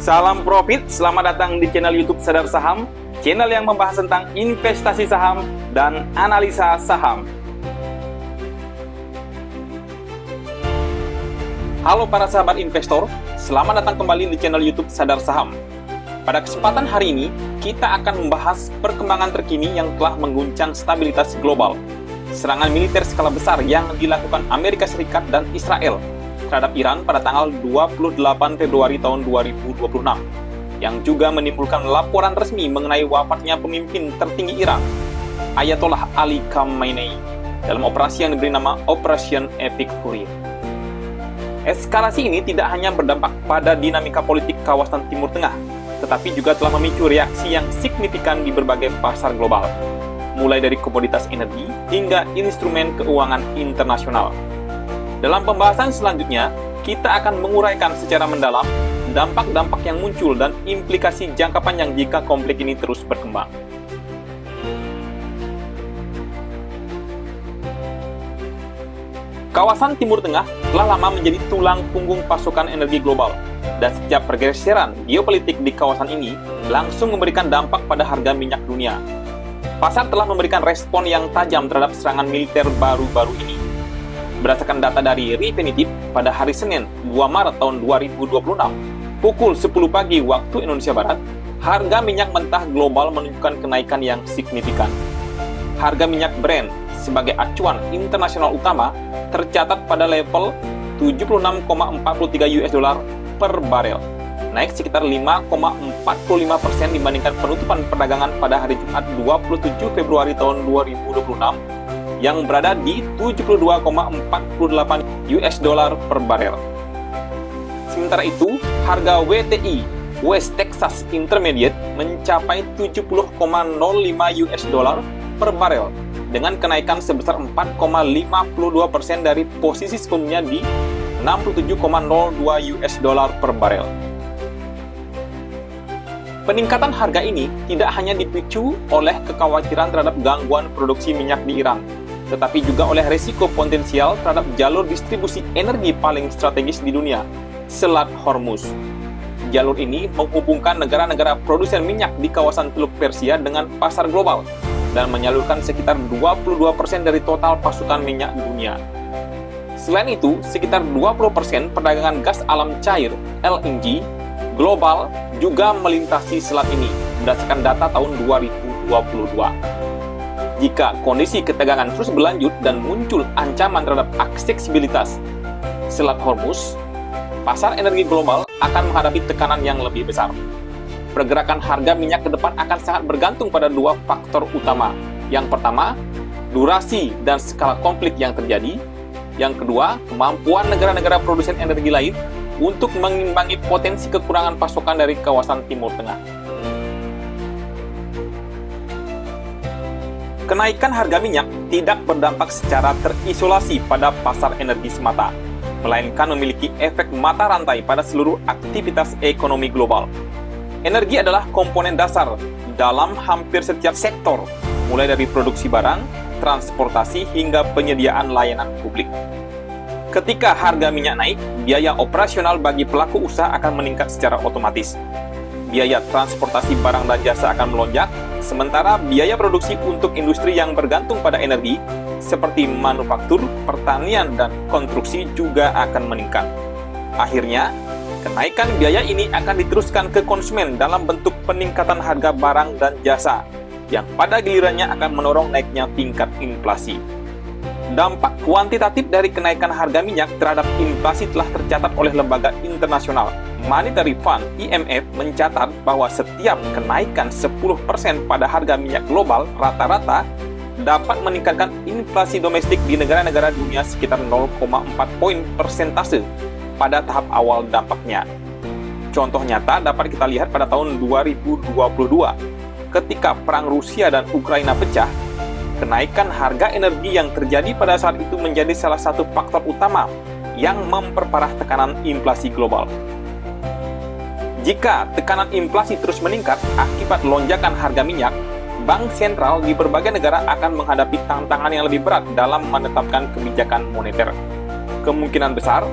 Salam profit, selamat datang di channel YouTube Sadar Saham, channel yang membahas tentang investasi saham dan analisa saham. Halo para sahabat investor, selamat datang kembali di channel YouTube Sadar Saham. Pada kesempatan hari ini, kita akan membahas perkembangan terkini yang telah mengguncang stabilitas global. Serangan militer skala besar yang dilakukan Amerika Serikat dan Israel terhadap Iran pada tanggal 28 Februari tahun 2026, yang juga menimbulkan laporan resmi mengenai wafatnya pemimpin tertinggi Iran, Ayatollah Ali Khamenei, dalam operasi yang diberi nama Operation Epic Fury. Eskalasi ini tidak hanya berdampak pada dinamika politik kawasan Timur Tengah, tetapi juga telah memicu reaksi yang signifikan di berbagai pasar global, mulai dari komoditas energi hingga instrumen keuangan internasional. Dalam pembahasan selanjutnya, kita akan menguraikan secara mendalam dampak-dampak yang muncul dan implikasi jangka panjang jika konflik ini terus berkembang. Kawasan Timur Tengah telah lama menjadi tulang punggung pasokan energi global, dan setiap pergeseran geopolitik di kawasan ini langsung memberikan dampak pada harga minyak dunia. Pasar telah memberikan respon yang tajam terhadap serangan militer baru-baru ini. Berdasarkan data dari Refinitiv pada hari Senin 2 Maret tahun 2026, pukul 10 pagi waktu Indonesia Barat, harga minyak mentah global menunjukkan kenaikan yang signifikan. Harga minyak Brent sebagai acuan internasional utama tercatat pada level 76,43 US dollar per barel, naik sekitar 5,45% dibandingkan penutupan perdagangan pada hari Jumat 27 Februari tahun 2026 yang berada di 72,48 US dollar per barel. Sementara itu, harga WTI West Texas Intermediate mencapai 70,05 US dollar per barel dengan kenaikan sebesar 4,52% dari posisi sebelumnya di 67,02 US dollar per barel. Peningkatan harga ini tidak hanya dipicu oleh kekhawatiran terhadap gangguan produksi minyak di Iran, tetapi juga oleh risiko potensial terhadap jalur distribusi energi paling strategis di dunia, Selat Hormuz. Jalur ini menghubungkan negara-negara produsen minyak di kawasan Teluk Persia dengan pasar global dan menyalurkan sekitar 22% dari total pasokan minyak dunia. Selain itu, sekitar 20% perdagangan gas alam cair (LNG) global juga melintasi selat ini berdasarkan data tahun 2022. Jika kondisi ketegangan terus berlanjut dan muncul ancaman terhadap aksesibilitas Selat Hormuz, pasar energi global akan menghadapi tekanan yang lebih besar. Pergerakan harga minyak ke depan akan sangat bergantung pada dua faktor utama. Yang pertama, durasi dan skala konflik yang terjadi. Yang kedua, kemampuan negara-negara produsen energi lain untuk mengimbangi potensi kekurangan pasokan dari kawasan Timur Tengah. Kenaikan harga minyak tidak berdampak secara terisolasi pada pasar energi semata, melainkan memiliki efek mata rantai pada seluruh aktivitas ekonomi global. Energi adalah komponen dasar dalam hampir setiap sektor, mulai dari produksi barang, transportasi, hingga penyediaan layanan publik. Ketika harga minyak naik, biaya operasional bagi pelaku usaha akan meningkat secara otomatis. Biaya transportasi barang dan jasa akan melonjak, sementara biaya produksi untuk industri yang bergantung pada energi, seperti manufaktur, pertanian, dan konstruksi juga akan meningkat. Akhirnya, kenaikan biaya ini akan diteruskan ke konsumen dalam bentuk peningkatan harga barang dan jasa, yang pada gilirannya akan mendorong naiknya tingkat inflasi. Dampak kuantitatif dari kenaikan harga minyak terhadap inflasi telah tercatat oleh lembaga internasional. Monetary Fund (IMF) mencatat bahwa setiap kenaikan 10% pada harga minyak global rata-rata dapat meningkatkan inflasi domestik di negara-negara dunia sekitar 0,4 poin persentase pada tahap awal dampaknya. Contoh nyata dapat kita lihat pada tahun 2022, ketika perang Rusia dan Ukraina pecah. Kenaikan harga energi yang terjadi pada saat itu menjadi salah satu faktor utama yang memperparah tekanan inflasi global. Jika tekanan inflasi terus meningkat akibat lonjakan harga minyak, bank sentral di berbagai negara akan menghadapi tantangan yang lebih berat dalam menetapkan kebijakan moneter. Kemungkinan besar,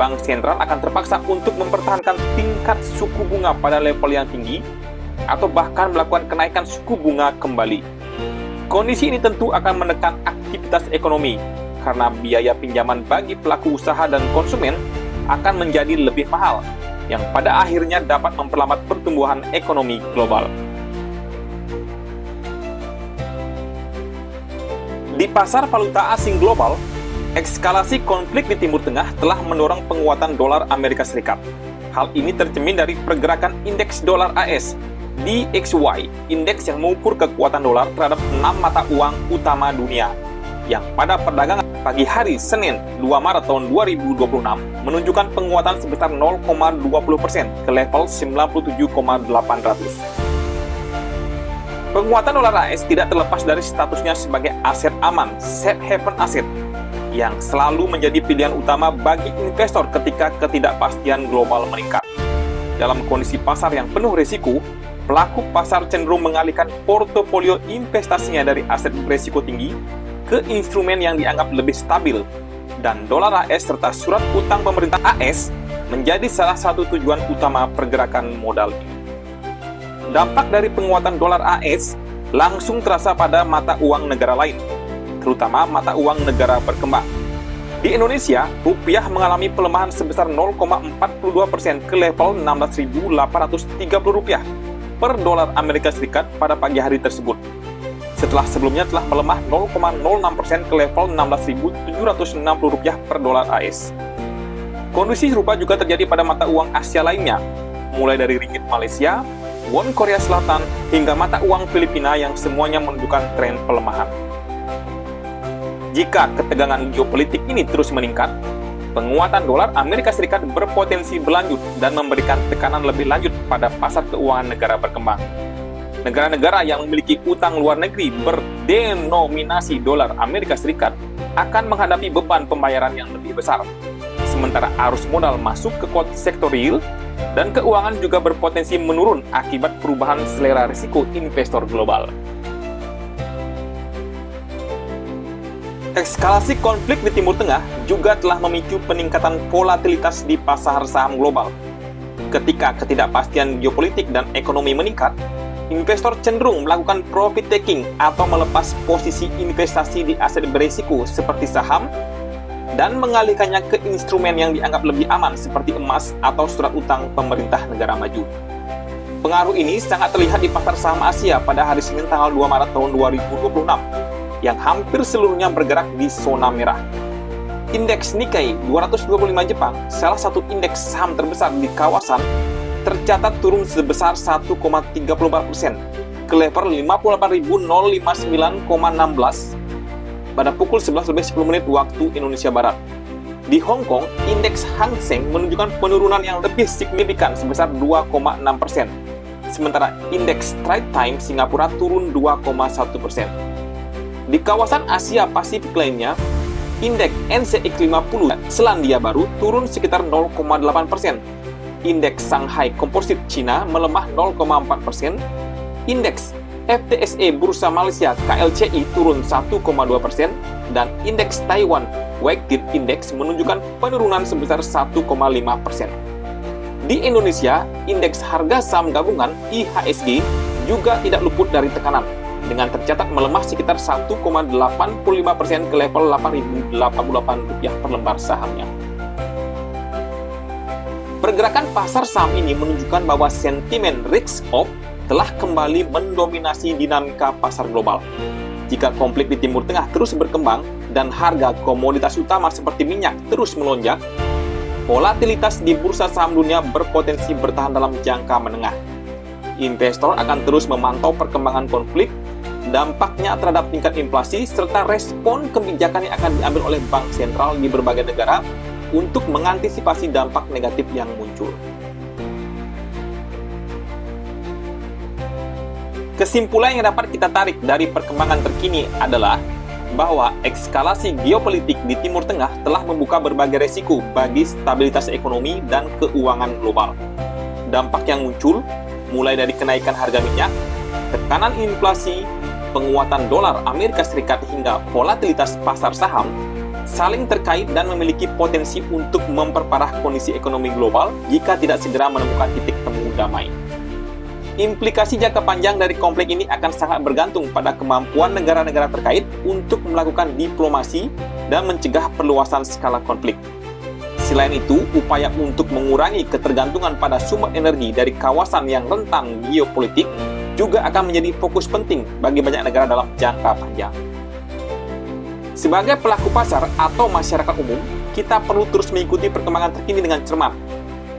Bank sentral akan terpaksa untuk mempertahankan tingkat suku bunga pada level yang tinggi atau bahkan melakukan kenaikan suku bunga kembali. Kondisi ini tentu akan menekan aktivitas ekonomi karena biaya pinjaman bagi pelaku usaha dan konsumen akan menjadi lebih mahal, yang pada akhirnya dapat memperlambat pertumbuhan ekonomi global. Di pasar valuta asing global, eskalasi konflik di Timur Tengah telah mendorong penguatan dolar Amerika Serikat. Hal ini tercermin dari pergerakan indeks dolar AS, DXY, indeks yang mengukur kekuatan dolar terhadap 6 mata uang utama dunia, yang pada perdagangan pagi hari Senin 2 Maret tahun 2026 menunjukkan penguatan sebesar 0,20% ke level 97,800. Penguatan dolar AS tidak terlepas dari statusnya sebagai aset aman, safe haven asset, yang selalu menjadi pilihan utama bagi investor ketika ketidakpastian global meningkat. Dalam kondisi pasar yang penuh risiko, pelaku pasar cenderung mengalihkan portofolio investasinya dari aset berisiko tinggi ke instrumen yang dianggap lebih stabil, dan dolar AS serta surat utang pemerintah AS menjadi salah satu tujuan utama pergerakan modal ini. Dampak dari penguatan dolar AS langsung terasa pada mata uang negara lain, terutama mata uang negara berkembang. Di Indonesia, rupiah mengalami pelemahan sebesar 0,42% ke level Rp16.830 per dolar Amerika Serikat pada pagi hari tersebut, setelah sebelumnya telah melemah 0,06% ke level Rp16.760 per dolar AS. Kondisi serupa juga terjadi pada mata uang Asia lainnya, mulai dari ringgit Malaysia, won Korea Selatan, hingga mata uang Filipina yang semuanya menunjukkan tren pelemahan. Jika ketegangan geopolitik ini terus meningkat, penguatan dolar Amerika Serikat berpotensi berlanjut dan memberikan tekanan lebih lanjut pada pasar keuangan negara berkembang. Negara-negara yang memiliki utang luar negeri berdenominasi dolar Amerika Serikat akan menghadapi beban pembayaran yang lebih besar. Sementara arus modal masuk ke sektor real dan keuangan juga berpotensi menurun akibat perubahan selera risiko investor global. Eskalasi konflik di Timur Tengah juga telah memicu peningkatan volatilitas di pasar saham global. Ketika ketidakpastian geopolitik dan ekonomi meningkat, investor cenderung melakukan profit taking atau melepas posisi investasi di aset berisiko seperti saham dan mengalihkannya ke instrumen yang dianggap lebih aman seperti emas atau surat utang pemerintah negara maju. Pengaruh ini sangat terlihat di pasar saham Asia pada hari Senin tanggal 2 Maret tahun 2026, yang hampir seluruhnya bergerak di zona merah. Indeks Nikkei 225 Jepang, salah satu indeks saham terbesar di kawasan, tercatat turun sebesar 1,34% ke level 58.059,16 pada pukul 11.10 waktu Indonesia Barat. Di Hong Kong, indeks Hang Seng menunjukkan penurunan yang lebih signifikan sebesar 2,6%. Sementara indeks Straits Times Singapura turun 2,1%. Di kawasan Asia Pasifik lainnya, indeks NCX 50 Selandia Baru turun sekitar 0,8%. Indeks Shanghai Composite Cina melemah 0,4%. Indeks FTSE Bursa Malaysia KLCI turun 1,2% dan indeks Taiwan Weighted Index menunjukkan penurunan sebesar 1,5%. Di Indonesia, indeks harga saham gabungan IHSG juga tidak luput dari tekanan dengan tercatat melemah sekitar 1,85% ke level Rp8.088 per lembar sahamnya. Pergerakan pasar saham ini menunjukkan bahwa sentimen risk off telah kembali mendominasi dinamika pasar global. Jika konflik di Timur Tengah terus berkembang dan harga komoditas utama seperti minyak terus melonjak, volatilitas di bursa saham dunia berpotensi bertahan dalam jangka menengah. Investor akan terus memantau perkembangan konflik, dampaknya terhadap tingkat inflasi, serta respon kebijakan yang akan diambil oleh bank sentral di berbagai negara untuk mengantisipasi dampak negatif yang muncul. Kesimpulan yang dapat kita tarik dari perkembangan terkini adalah bahwa eskalasi geopolitik di Timur Tengah telah membuka berbagai resiko bagi stabilitas ekonomi dan keuangan global. Dampak yang muncul mulai dari kenaikan harga minyak, tekanan inflasi, penguatan dolar Amerika Serikat hingga volatilitas pasar saham, saling terkait dan memiliki potensi untuk memperparah kondisi ekonomi global jika tidak segera menemukan titik temu damai. Implikasi jangka panjang dari konflik ini akan sangat bergantung pada kemampuan negara-negara terkait untuk melakukan diplomasi dan mencegah perluasan skala konflik. Selain itu, upaya untuk mengurangi ketergantungan pada sumber energi dari kawasan yang rentan geopolitik juga akan menjadi fokus penting bagi banyak negara dalam jangka panjang. Sebagai pelaku pasar atau masyarakat umum, kita perlu terus mengikuti perkembangan terkini dengan cermat,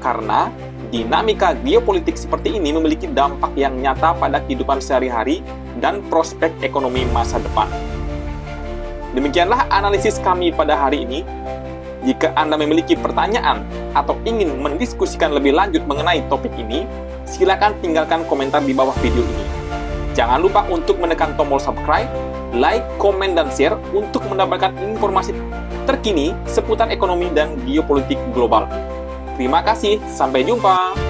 karena dinamika geopolitik seperti ini memiliki dampak yang nyata pada kehidupan sehari-hari dan prospek ekonomi masa depan. Demikianlah analisis kami pada hari ini. Jika Anda memiliki pertanyaan atau ingin mendiskusikan lebih lanjut mengenai topik ini, silakan tinggalkan komentar di bawah video ini. Jangan lupa untuk menekan tombol subscribe, like, komen, dan share untuk mendapatkan informasi terkini seputar ekonomi dan geopolitik global. Terima kasih, sampai jumpa!